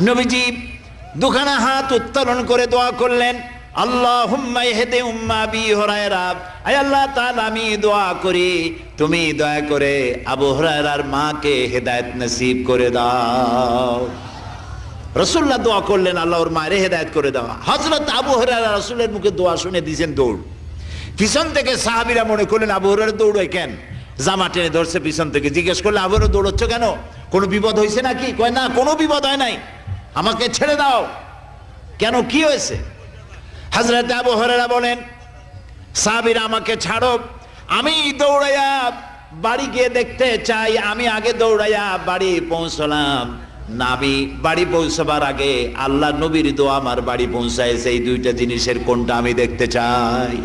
নবীজি দুখানা হাত উত্তোলন করে দোয়া করলেন, আল্লাহুম্মা ইহদি উম্মা আবি হুরায়রা, আয় আল্লাহ তাআলা আমি দোয়া করি তুমি দয়া করে আবু হুরায়রার মাকে হেদায়েত নসিব করে দাও। রাসূলুল্লাহ দোয়া করলেন আল্লাহ ওর মায়ের হেদায়েত করে দাও। হযরত আবু হুরায়রা রাসূলের মুখে দোয়া শুনে দিয়েছেন দৌড়। পিছন থেকে সাহাবীরা মনে করলেন আবু হুরায়রা দৌড়ায় কেন, জামা টেনে ধরছে পিছন থেকে। জিজ্ঞেস করলে আবু হুরায়রা দৌড়চ্ছ কেন, কোনো বিপদ হয়েছে নাকি? কয় না, কোনো বিপদ হয় নাই, আমাকে ছেড়ে দাও। কেন, কি হয়েছে? হযরত আবু হুরায়রা বলেন, সাহাবীরা আমাকে ছাড়ো, আমি দৌড়াইয়া বাড়ি গিয়ে দেখতে চাই। আমি আগে দৌড়াইয়া বাড়ি পৌঁছলাম, নাবি বাড়ি পৌঁছবার আগে আল্লাহ নবীর দোয়া আমার বাড়ি পৌঁছায়। সেই দুইটা জিনিসের কোনটা আমি দেখতে চাই।